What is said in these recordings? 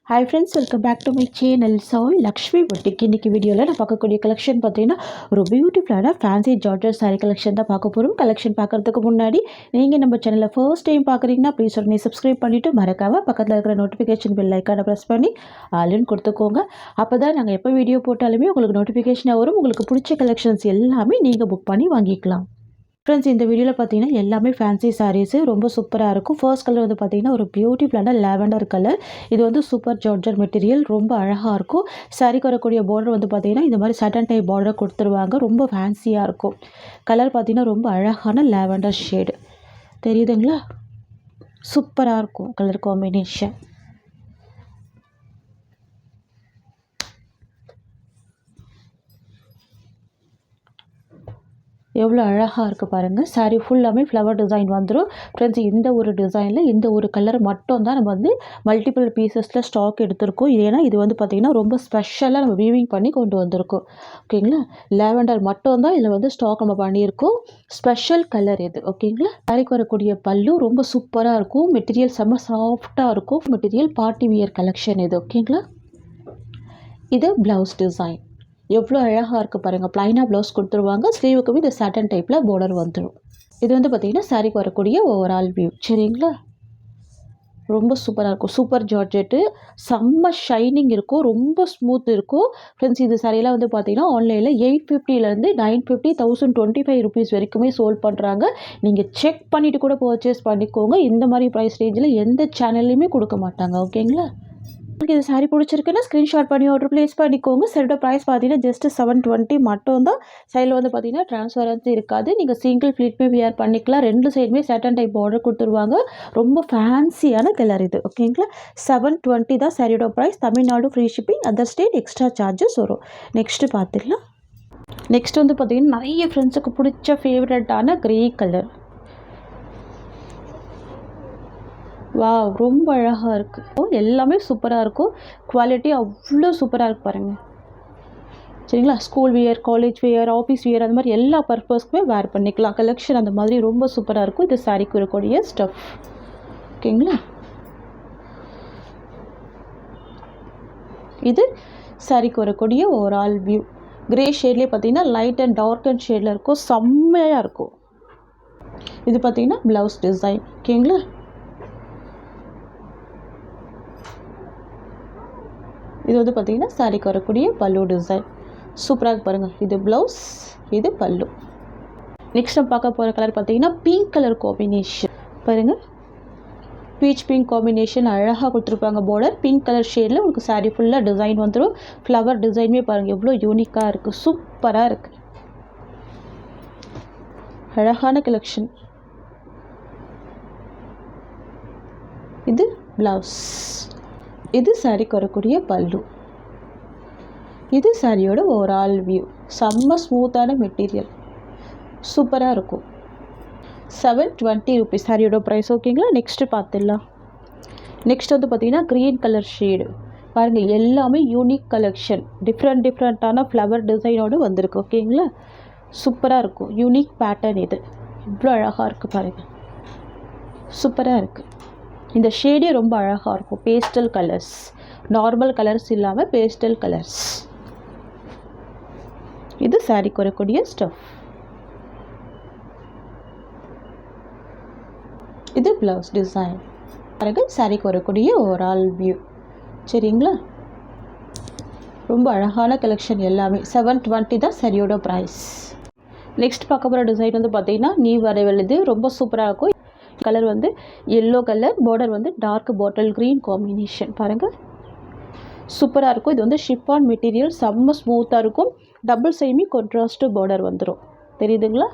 Hi friends, welcome back to my channel. So, Lakshmi Boutique இன்னைக்கு வீடியோவில் நான் பார்க்கக்கூடிய கலெக்ஷன் பார்த்தீங்கன்னா ஒரு பியூட்டிஃபுல்லான ஃபேன்சி ஜார்ஜர் சாரீ கலெக்ஷன் தான் பார்க்க போகிறோம். கலெக்ஷன் பார்க்குறதுக்கு முன்னாடி நீங்கள் நம்ம சேனலில் ஃபர்ஸ்ட் டைம் பார்க்குறீங்கன்னா ப்ளீஸ் உடனே சப்ஸ்கிரைப் பண்ணிவிட்டு மறக்காமல் பக்கத்தில் இருக்கிற நோட்டிஃபிகேஷன் பெல் ஐக்கானை ப்ரெஸ் பண்ணி ஆல்னு கொடுத்துக்கோங்க. அப்போ தான் நாங்கள் எப்போ வீடியோ போட்டாலுமே உங்களுக்கு நோட்டிஃபிகேஷனாக வரும். உங்களுக்கு பிடிச்ச கலெக்ஷன்ஸ் எல்லாமே நீங்கள் புக் பண்ணி வாங்கிக்கலாம். ஃப்ரெண்ட்ஸ், இந்த வீடியோவில் பார்த்தீங்கன்னா எல்லாமே ஃபேன்சி சாரீஸு ரொம்ப சூப்பராக இருக்கும். ஃபர்ஸ்ட் கலர் வந்து பார்த்தீங்கன்னா ஒரு பியூட்டிஃபுல்லான லாவெண்டர் கலர். இது வந்து சூப்பர் ஜார்ஜர் மெட்டீரியல், ரொம்ப அழகாக இருக்கும். சாரீக்கு வரக்கூடிய பார்டர் வந்து பார்த்தீங்கன்னா இந்த மாதிரி சட்டன் டைப் பார்டர் கொடுத்துருவாங்க. ரொம்ப ஃபேன்சியாக இருக்கும். கலர் பார்த்தீங்கன்னா ரொம்ப அழகான லாவெண்டர் ஷேடு தெரியுதுங்களா? சூப்பராக இருக்கும் கலர் காம்பினேஷன். எவ்வளோ அழகாக இருக்குது பாருங்கள். சாரீ ஃபுல்லாமே ஃப்ளவர் டிசைன் வந்துடும். ஃப்ரெண்ட்ஸ், இந்த ஒரு டிசைனில் இந்த ஒரு கலர் மட்டும் தான் நம்ம வந்து மல்டிபிள் பீசஸில் ஸ்டாக் எடுத்திருக்கோம். ஏன்னா இது வந்து பார்த்திங்கன்னா ரொம்ப ஸ்பெஷலாக நம்ம வீவிங் பண்ணி கொண்டு வந்திருக்கோம். ஓகேங்களா? லாவெண்டர் மட்டும் தான் இதில் வந்து ஸ்டாக் நம்ம பண்ணியிருக்கோம். ஸ்பெஷல் கலர் இது. ஓகேங்களா? சாரீக்கு வரக்கூடிய பல்லு ரொம்ப சூப்பராக இருக்கும். மெட்டீரியல் செம்ம சாஃப்டாக இருக்கும். மெட்டீரியல் பார்ட்டி வியர் கலெக்ஷன் இது. ஓகேங்களா? இது ப்ளவுஸ் டிசைன் எவ்வளோ அழகாக இருக்குது பாருங்கள். ப்ளைனாக ப்ளவுஸ் கொடுத்துருவாங்க. ஸ்லீவுக்குமே இந்த சாட்டன் டைப்பில் பார்டர் வந்துடும். இது வந்து பார்த்திங்கன்னா சாரீக்கு வரக்கூடிய ஓவரால் வியூ. சரிங்களா? ரொம்ப சூப்பராக இருக்கும். சூப்பர் ஜார்ஜெட்டு, செம்ம ஷைனிங் இருக்கும், ரொம்ப ஸ்மூத் இருக்கும். ஃப்ரெண்ட்ஸ், இது சாரியெல்லாம் வந்து பார்த்திங்கன்னா ஆன்லைனில் 850 950 1025 ருபீஸ் வரைக்குமே சோல்ட் பண்ணுறாங்க. நீங்கள் செக் பண்ணிவிட்டு கூட பர்ச்சேஸ் பண்ணிக்கோங்க. இந்த மாதிரி ப்ரைஸ் ரேஞ்சில் எந்த சேனல்லையுமே கொடுக்க மாட்டாங்க. ஓகேங்களா? உங்களுக்கு இது சாரீ பிடிச்சிருக்குன்னா ஸ்க்ரீன்ஷாட் பண்ணி ஆர்டர் ப்ளேஸ் பண்ணிக்கோங்க. சரியோட ப்ரைஸ் பார்த்தீங்கன்னா ஜஸ்ட் 720 மட்டும் தான். சைடில் வந்து பார்த்தீங்கன்னா ட்ரான்ஸ்பரன்சி இருக்காது. நீங்கள் சிங்கிள் ஃப்ளீட்மே வியர் பண்ணிக்கலாம். ரெண்டு சைடுமே சட்டன் டைப் ஆர்டர் கொடுத்துருவாங்க. ரொம்ப ஃபேன்சியான கலர் இது. ஓகேங்களா? 720 தான் சாரியோட price. Tamil Nadu free shipping, other state extra charges வரும். நெக்ஸ்ட்டு பார்த்துக்கலாம். நெக்ஸ்ட் வந்து பார்த்தீங்கன்னா நிறைய ஃப்ரெண்ட்ஸுக்கு பிடிச்ச ஃபேவரட்டான க்ரே கலர். வா, ரொம்ப அழகாக இருக்குது. எல்லாமே சூப்பராக இருக்கும். குவாலிட்டி அவ்வளோ சூப்பராக இருக்குது பாருங்கள். சரிங்களா? School wear, college wear, office wear, அந்த மாதிரி எல்லா பர்பஸ்க்குமே வேர் பண்ணிக்கலாம். கலெக்ஷன் அந்த மாதிரி ரொம்ப சூப்பராக இருக்கும். இது சாரீக்கு இருக்கக்கூடிய ஸ்டஃப். ஓகேங்களா? இது சாரீக்கு வரக்கூடிய ஓவரால் வியூ. கிரே ஷேட்லேயே பார்த்தீங்கன்னா லைட் அண்ட் டார்க் அண்ட் ஷேடில் இருக்கும். செம்மையாக இருக்கும். இது பார்த்தீங்கன்னா ப்ளவுஸ் டிசைன். ஓகேங்களா? இது வந்து பார்த்திங்கன்னா சாரீக்கு வரக்கூடிய பல்லு டிசைன். சூப்பராக பாருங்கள். இது ப்ளவுஸ், இது பல்லு. நெக்ஸ்ட் நம்ம பார்க்க போகிற கலர் பார்த்திங்கன்னா பிங்க் கலர் காம்பினேஷன். பாருங்கள், பீச் பிங்க் காம்பினேஷன் அழகாக கொடுத்துருப்பாங்க. பார்டர் பிங்க் கலர் ஷேடில் உங்களுக்கு சாரீ ஃபுல்லாக டிசைன் வந்துடும். ஃப்ளவர் டிசைனுமே பாருங்கள் எவ்வளோ யூனிக்காக இருக்குது. சூப்பராக இருக்குது. அழகான கலெக்ஷன். இது ப்ளவுஸ், இது சாரீக்கு வரக்கூடிய பல்லு. இது சாரியோட ஓவரால் வியூ. செம்ம ஸ்மூத்தான மெட்டீரியல், சூப்பராக இருக்கும். 720 ருபீஸ் சாரியோட ப்ரைஸ். ஓகேங்களா? நெக்ஸ்ட்டு பார்த்துடலாம். நெக்ஸ்ட் வந்து பார்த்திங்கன்னா க்ரீன் கலர் ஷேடு. பாருங்கள், எல்லாமே யூனிக் கலெக்ஷன். டிஃப்ரெண்ட்டான ஃப்ளவர் டிசைனோடு வந்திருக்கு. ஓகேங்களா? சூப்பராக இருக்கும். யூனிக் பேட்டர்ன் இது. இவ்வளோ அழகாக இருக்குது பாருங்கள். சூப்பராக இருக்குது. இந்த ஷேடே ரொம்ப அழகாக இருக்கும். பேஸ்டல் கலர்ஸ், நார்மல் கலர்ஸ் இல்லாமல் பேஸ்டல் கலர்ஸ். இது சாரீக்கு வரக்கூடிய ஸ்டஃப். இது ப்ளவுஸ் டிசைன். பிறகு சாரீக்கு வரக்கூடிய ஓவரால் வியூ. சரிங்களா? ரொம்ப அழகான கலெக்ஷன். எல்லாமே 720 தான் சாரியோட ப்ரைஸ். நெக்ஸ்ட் பார்க்க போகிற டிசைன் வந்து பார்த்திங்கன்னா நீ வரவழுது. ரொம்ப சூப்பராக இருக்கும். கலர் வந்து எல்லோ கலர், பார்டர் வந்து டார்க் பாட்டில் க்ரீன் காம்பினேஷன். பாருங்கள், சூப்பராக இருக்கும். இது வந்து ஷிஃபான் மெட்டீரியல், செம்ம ஸ்மூத்தாக இருக்கும். டபுள் சைடுமே கான்ட்ராஸ்ட் பார்டர் வந்துடும். தெரியுதுங்களா?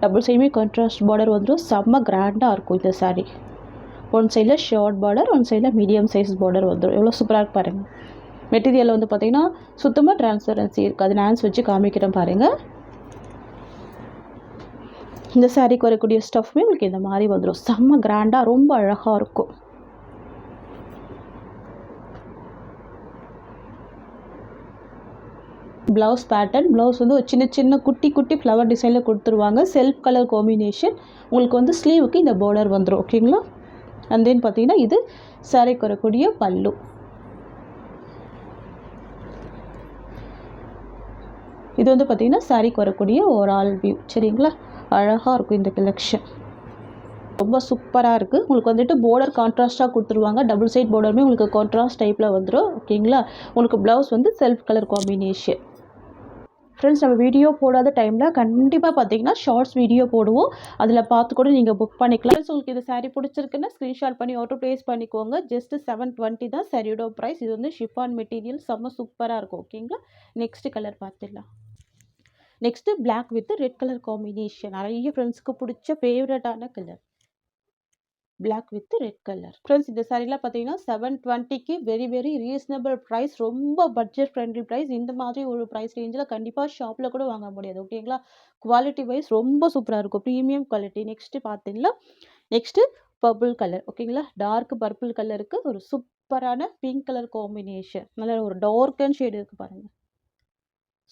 டபுள் சைடுமே கான்ட்ராஸ்ட் பார்டர் வந்துடும். செம்ம கிராண்டாக இருக்கும் இந்த சாரீ. ஒன் சைடில் ஷார்ட் பார்டர், ஒன் சைடில் மீடியம் சைஸ் பார்டர் வந்துடும். எவ்வளோ சூப்பராக இருக்கு பாருங்கள். மெட்டீரியலில் வந்து பார்த்திங்கன்னா சுத்தமாக டிரான்ஸ்பரன்சி இருக்குது. அது நான் வச்சு காமிக்கிறேன் பாருங்கள். இந்த சாரீக்கு வரக்கூடிய ஸ்டஃப்மே உங்களுக்கு இந்த மாதிரி வந்துடும். செம்ம கிராண்டாக ரொம்ப அழகாக இருக்கும். Blouse pattern. ப்ளவுஸ் வந்து ஒரு சின்ன குட்டி ஃப்ளவர் டிசைனில் கொடுத்துருவாங்க. Self colour combination. உங்களுக்கு வந்து ஸ்லீவுக்கு இந்த பார்டர் வந்துடும். ஓகேங்களா? அண்ட் தென் பார்த்தீங்கன்னா இது சாரீக்கு வரக்கூடிய பல்லு. இது வந்து பார்த்திங்கன்னா சாரீக்கு வரக்கூடிய ஓவரால் வியூ. சரிங்களா, அழகாக இருக்கும் இந்த கலெக்ஷன், ரொம்ப சூப்பராக இருக்குது. உங்களுக்கு வந்துட்டு பார்டர் கான்ட்ராஸ்ட்டாக கொடுத்துருவாங்க. டபுள் சைட் பார்டருமே உங்களுக்கு கான்ட்ராஸ்ட் டைப்பில் வந்துடும். ஓகேங்களா, உங்களுக்கு ப்ளவுஸ் வந்து செல்ஃப் கலர் காம்பினேஷன். ஃப்ரெண்ட்ஸ், நம்ம வீடியோ போடாத டைமில் கண்டிப்பாக பார்த்தீங்கன்னா ஷார்ட்ஸ் வீடியோ போடுவோம், அதில் பார்த்து கூட நீங்கள் புக் பண்ணிக்கலாம். உங்களுக்கு இது சாரீ பிடிச்சிருக்குன்னா ஸ்க்ரீன்ஷாட் பண்ணி ஆர்டர் ப்ளேஸ் பண்ணிக்கோங்க. ஜஸ்ட் 720 தான் சாரியோட ப்ரைஸ். இது வந்து ஷிஃபான் மெட்டீரியல், செம்ம சூப்பராக இருக்கும். ஓகேங்களா, நெக்ஸ்ட் கலர் பார்த்துடலாம். Next black with red colour combination, நிறைய ஃப்ரெண்ட்ஸ்க்கு பிடிச்ச ஃபேவரட்டான colour, black with red colour. Friends, இந்த சாரீலாம் பார்த்தீங்கன்னா 720க்கு வெரி வெரி ரீசனபிள் ப்ரைஸ், ரொம்ப பட்ஜெட் ஃப்ரெண்ட்லி ப்ரைஸ். இந்த மாதிரி ஒரு ப்ரைஸ் ரேஞ்சில் கண்டிப்பாக ஷாப்பில் கூட வாங்க முடியாது. ஓகேங்களா, குவாலிட்டி வைஸ் ரொம்ப சூப்பராக இருக்கும், ப்ரீமியம் குவாலிட்டி. நெக்ஸ்ட்டு பார்த்தீங்கன்னா நெக்ஸ்ட்டு பர்பிள் கலர். ஓகேங்களா, டார்க் பர்பிள் கலருக்கு ஒரு சூப்பரான பிங்க் கலர் காம்பினேஷன், நல்ல ஒரு டார்க் அண்ட் ஷேடு இருக்குது பாருங்கள்,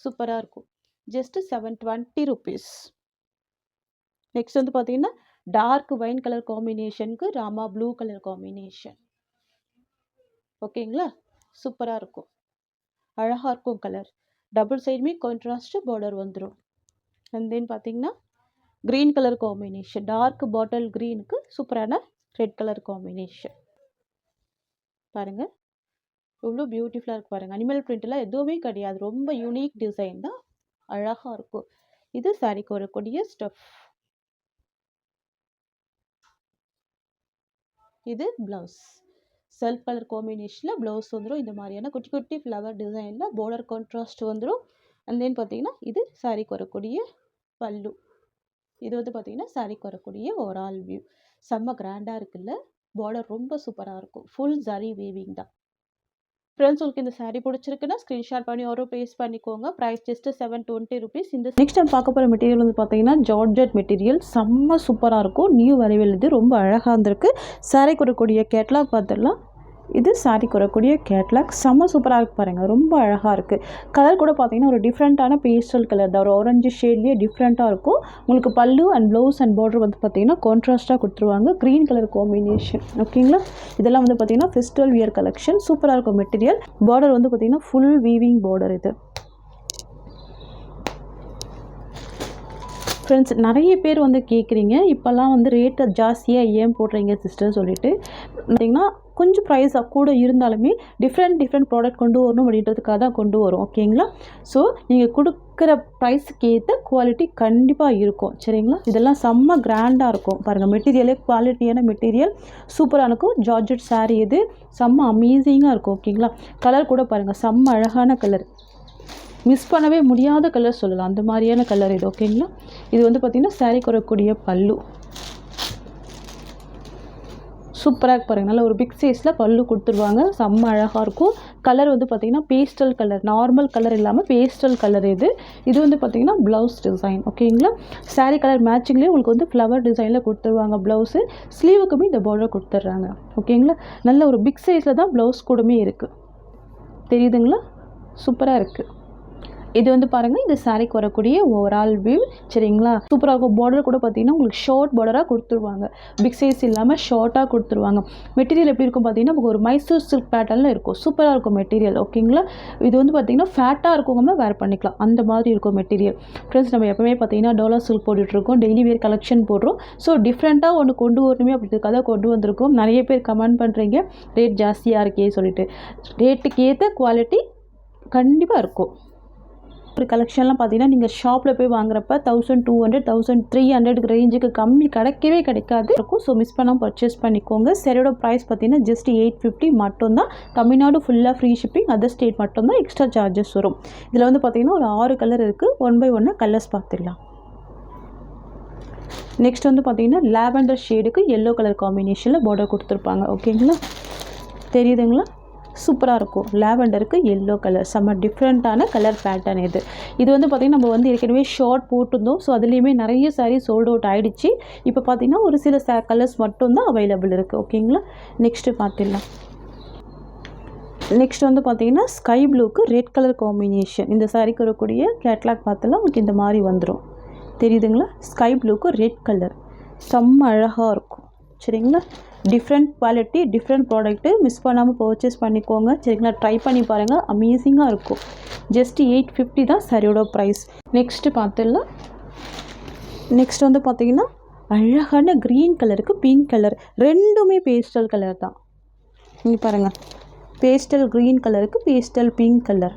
சூப்பராக இருக்கும். Just 720 rupees. நெக்ஸ்ட் வந்து பார்த்தீங்கன்னா டார்க் வைன் கலர் காம்பினேஷனுக்கு ராமா ப்ளூ கலர் காம்பினேஷன். ஓகேங்களா, சூப்பராக இருக்கும், அழகாக இருக்கும் கலர். டபுள் சைடுமே கான்ட்ராஸ்ட் பார்டர் வந்துடும். அண்ட் தென் பார்த்தீங்கன்னா green colour combination, dark bottle க்ரீனுக்கு சூப்பரான ரெட் கலர் காம்பினேஷன். பாருங்கள் எவ்வளோ பியூட்டிஃபுல்லாக இருக்குது பாருங்கள். அனிமல் பிரிண்ட்லாம் எதுவுமே கிடையாது, ரொம்ப யூனிக் டிசைன் தான், அழகாக இருக்கும். இது சாரிக்கு வரக்கூடிய ஸ்டஃப். இது ப்ளவுஸ் செல்ஃப் கலர் காம்பினேஷனில் ப்ளவுஸ் வந்துடும். இந்த மாதிரியான குட்டி குட்டி ஃப்ளவர் டிசைனில் பார்டர் கான்ட்ராஸ்ட் வந்துடும். அண்ட் தென் பார்த்தீங்கன்னா இது சாரிக்கு வரக்கூடிய பல்லு. இது வந்து பார்த்தீங்கன்னா சாரிக்கு வரக்கூடிய ஓவரால் வியூ. செம்ம கிராண்டாக இருக்குல்ல, பார்டர் ரொம்ப சூப்பராக இருக்கும், ஃபுல் ஜரி வீவிங் தான். ஃப்ரெண்ட்ஸ், உங்களுக்கு இந்த சாரீ பிடிச்சிருக்குன்னா ஸ்க்ரீன்ஷாட் பண்ணி ஆர்டர் ப்ளேஸ் பண்ணிக்கோங்க. Price just 720 rupees. இந்த நெக்ஸ்ட் டைம் பார்க்க போகிற மெட்டீரியல் வந்து பார்த்தீங்கன்னா ஜார்ஜெட் மெட்டீரியல், செம்ம சூப்பராக இருக்கும், நியூ அரைவல். இது ரொம்ப அழகாக இருந்திருக்கு. சாரீக்கு வரக்கூடிய கேட்லாக் பார்த்துடலாம். இது சாரிக்கு வரக்கூடிய கேட்லாக், செம்ம சூப்பராக இருக்குது பாருங்கள், ரொம்ப அழகாக இருக்குது. கலர் கூட பார்த்தீங்கன்னா ஒரு டிஃப்ரெண்ட்டான பேஸ்டல் கலர் தான், ஒரு ஆரஞ்சு ஷேட்லேயே டிஃப்ரெண்ட்டாக இருக்கும். உங்களுக்கு பல்லு அண்ட் ப்ளவுஸ் அண்ட் பார்டர் வந்து பார்த்தீங்கன்னா கான்ட்ராஸ்ட்டாக கொடுத்துருவாங்க, க்ரீன் கலர் காம்பினேஷன். ஓகேங்களா, இதெல்லாம் வந்து பார்த்தீங்கன்னா ஃபெஸ்டிவல் வியர் கலெக்ஷன், சூப்பராக இருக்கும் மெட்டீரியல். பார்டர் வந்து பார்த்தீங்கன்னா ஃபுல் வீவிங் பார்டர். இது ஃப்ரெண்ட்ஸ், நிறைய பேர் வந்து கேட்குறீங்க, இப்போல்லாம் வந்து ரேட்டை ஜாஸ்தியாக ஏன் போடுறீங்க சிஸ்டர் சொல்லிட்டு. பார்த்தீங்கன்னா கொஞ்சம் ப்ரைஸாக கூட இருந்தாலுமே டிஃப்ரெண்ட் ப்ராடக்ட் கொண்டு வரணும் அப்படின்றதுக்காக தான் கொண்டு வரும். ஓகேங்களா, ஸோ நீங்கள் கொடுக்குற ப்ரைஸுக்கு ஏற்ற குவாலிட்டி கண்டிப்பாக இருக்கும். சரிங்களா, இதெல்லாம் செம்ம கிராண்டாக இருக்கும் பாருங்கள். மெட்டீரியலே குவாலிட்டியான மெட்டீரியல், சூப்பராக இருக்கும். ஜார்ஜெட் சாரீ இது, செம்ம அமேசிங்காக இருக்கும். ஓகேங்களா, கலர் கூட பாருங்கள், செம்ம அழகான கலர், மிஸ் பண்ணவே முடியாத கலர் சொல்லலாம், அந்த மாதிரியான கலர் இது. ஓகேங்களா, இது வந்து பார்த்திங்கன்னா சாரீக்கு வரக்கூடிய பல்லு, சூப்பராக பாருங்கள், நல்ல ஒரு பிக் சைஸில் பல்லு கொடுத்துருவாங்க, செம்ம அழகாக இருக்கும். கலர் வந்து பார்த்திங்கன்னா பேஸ்டல் கலர், நார்மல் கலர் இல்லாமல் பேஸ்டல் கலர். இது வந்து பார்த்திங்கன்னா ப்ளவுஸ் டிசைன். ஓகேங்களா, சாரீ கலர் மேட்சிங்லேயே உங்களுக்கு வந்து ஃப்ளவர் டிசைனில் கொடுத்துருவாங்க ப்ளவுஸு. ஸ்லீவுக்குமே இந்த பார்டர் கொடுத்துட்றாங்க. ஓகேங்களா, நல்ல ஒரு பிக் சைஸில் தான் ப்ளவுஸ் கூடமே இருக்குது, தெரியுதுங்களா, சூப்பராக இருக்குது. இது வந்து பாருங்கள், இது சாரிக்கு வரக்கூடிய ஓவரால் வியூ. சரிங்களா, சூப்பராக இருக்கும். பார்டர் கூட பார்த்தீங்கன்னா உங்களுக்கு ஷார்ட் பார்டராக கொடுத்துருவாங்க, பிக் சைஸ் இல்லாமல் ஷார்ட்டாக கொடுத்துருவாங்க. மெட்டீரியல் எப்படி இருக்கும் பார்த்தீங்கன்னா நமக்கு ஒரு மைசூர் சில்க் பேட்டர்னில் இருக்கும், சூப்பராக இருக்கும் மெட்டீரியல். ஓகேங்களா, இது வந்து பார்த்தீங்கன்னா ஃபேட்டாக இருக்கவங்க வேர் பண்ணிக்கலாம், அந்த மாதிரி இருக்கும் மெட்டீரியல். ஃப்ரெண்ட்ஸ், நம்ம எப்பவுமே பார்த்தீங்கன்னா டோலா சில்க் போட்டுட்ருக்கோம், டெய்லி வேர் கலெக்ஷன் போடுறோம். ஸோ டிஃப்ரெண்ட்டாக ஒன்று கொண்டு வரணுமே அப்படின்றதுக்காக கொண்டு வந்திருக்கோம். நிறைய பேர் கமெண்ட் பண்ணுறீங்க ரேட் ஜாஸ்தியாக இருக்கே சொல்லிட்டு. ரேட்டுக்கு ஏற்ற குவாலிட்டி கண்டிப்பாக இருக்கும். ஒரு கலெக்ஷன்லாம் பார்த்தீங்கன்னா நீங்கள் ஷாப்பில் போய் வாங்குறப்ப 1200 1300 ரேஞ்சுக்கு கம்மி கிடைக்காது இருக்கும். ஸோ மிஸ் பண்ணாமல் பர்ச்சேஸ் பண்ணிக்கோங்க. சரியோட ப்ரைஸ் பார்த்தீங்கன்னா ஜஸ்ட் 850 மட்டும்தான். தமிழ்நாடு ஃபுல்லாக ஃப்ரீ ஷிப்பிங், அதர் ஸ்டேட் மட்டும்தான் எக்ஸ்ட்ரா சார்ஜஸ் வரும். இதில் வந்து பார்த்தீங்கன்னா ஒரு 6 கலர் இருக்குது. 1 by 1 கலர்ஸ் பார்த்துடலாம். நெக்ஸ்ட் வந்து பார்த்தீங்கன்னா லாவெண்டர் ஷேடுக்கு எல்லோ கலர் காம்பினேஷனில் பார்டர் கொடுத்துருப்பாங்க. ஓகேங்களா, தெரியுதுங்களா, சூப்பராக இருக்கும். லாவெண்டருக்கு எல்லோ கலர், செம்ம டிஃப்ரெண்ட்டான கலர் பேட்டர்ன். இது வந்து பார்த்திங்கன்னா நம்ம வந்து ஏற்கனவே ஷார்ட் போட்டிருந்தோம். ஸோ அதுலேயுமே நிறைய சாரீ சோல்ட் அவுட் ஆகிடுச்சு. இப்போ பார்த்திங்கன்னா ஒரு சில கலர்ஸ் மட்டும்தான் அவைலபிள் இருக்குது. ஓகேங்களா, நெக்ஸ்ட்டு பார்த்துடலாம். நெக்ஸ்ட் வந்து பார்த்திங்கன்னா ஸ்கை ப்ளூக்கு ரெட் கலர் காம்பினேஷன். இந்த சாரீக்கு வரக்கூடிய கேட்லாக் பார்த்துலாம் உங்களுக்கு இந்த மாதிரி வந்துடும், தெரியுதுங்களா. ஸ்கை ப்ளூக்கு ரெட் கலர் செம்ம அழகாக இருக்கும். சரிங்களா. Different quality, different product, miss பண்ணாமல் பர்ச்சேஸ் பண்ணிக்கோங்க சரிங்களா. ட்ரை பண்ணி பாருங்கள், அமேசிங்காக இருக்கும். ஜஸ்ட் 850 தான் சாரியோட ப்ரைஸ். நெக்ஸ்ட்டு பார்த்துடலாம். நெக்ஸ்ட் வந்து பார்த்திங்கன்னா அழகான க்ரீன் கலருக்கு பிங்க் கலர், ரெண்டுமே பேஸ்டல் கலர் தான். இங்கே பாருங்கள், பேஸ்டல் க்ரீன் கலருக்கு பேஸ்டல் பிங்க் கலர்.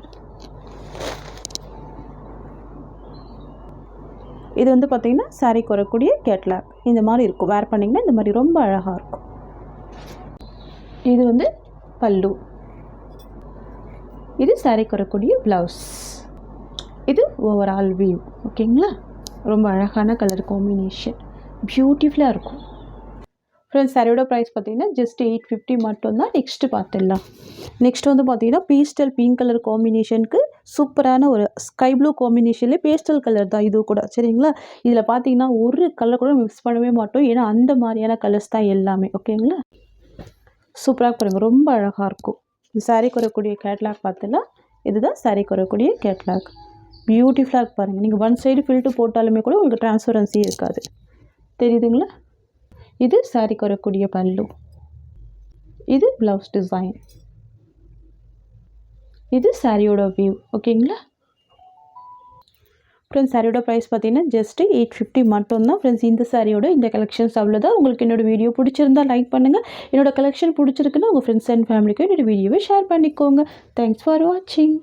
இது வந்து பார்த்திங்கன்னா சாரீக்கு வரக்கூடிய கேட்லாக் இந்த மாதிரி இருக்கும். வேர் பண்ணிங்கன்னா இந்த மாதிரி ரொம்ப அழகாக இருக்கும். இது வந்து பல்லு. இது சாரீக்கு வரக்கூடிய ப்ளவுஸ். இது ஓவரால் வியூ. ஓகேங்களா. ரொம்ப அழகான கலர் காம்பினேஷன், பியூட்டிஃபுல்லாக இருக்கும். ஃப்ரெண்ட்ஸ் சாரியோட ப்ரைஸ் பார்த்திங்கன்னா ஜஸ்ட் 850 மட்டும்தான். நெக்ஸ்ட்டு பார்த்துடலாம். நெக்ஸ்ட் வந்து பார்த்திங்கன்னா பேஸ்டல் பிங்க் கலர் காம்பினேஷனுக்கு சூப்பரான ஒரு ஸ்கை ப்ளூ காம்பினேஷன்லேயே பேஸ்டல் கலர் தான் இது கூட சரிங்களா. இதில் பார்த்திங்கன்னா ஒரு கலர் கூட மிக்ஸ் பண்ணவே மாட்டோம், ஏன்னா அந்த மாதிரியான கலர்ஸ் தான் எல்லாமே. ஓகேங்களா. சூப்பராக பாருங்கள், ரொம்ப அழகாக இருக்கும். சாரீக்கு வரக்கூடிய கேட்லாக் பார்த்துலாம். இதுதான் சாரீக்கு வரக்கூடிய கேட்லாக். பியூட்டிஃபுல்லாக இருக்கு பாருங்கள். நீங்கள் ஒன் சைடு ஃபில்ட்டு போட்டாலுமே கூட உங்களுக்கு டிரான்ஸ்பரன்சி இருக்காது, தெரியுதுங்களா. இது சாரீக்கு வரக்கூடிய பல்லு. இது ப்ளவுஸ் டிசைன். இது சாரியோட வியூ. ஓகேங்களா. ஃப்ரெண்ட்ஸ் சாரியோட ப்ரைஸ் பார்த்தீங்கன்னா ஜஸ்ட்டு 850 மட்டும்தான். ஃப்ரெண்ட்ஸ் இந்த சாரியோட இந்த கலெக்ஷன்ஸ் அவ்வளோதான். உங்களுக்கு என்னோடய வீடியோ பிடிச்சிருந்தா லைக் பண்ணுங்கள். என்னோடய கலெக்ஷன் பிடிச்சிருக்குன்னா உங்கள் ஃப்ரெண்ட்ஸ் அண்ட் ஃபேமிலிக்கும் என்னோடய வீடியோவை ஷேர் பண்ணிக்கோங்க. தேங்க்ஸ் ஃபார் வாட்சிங்.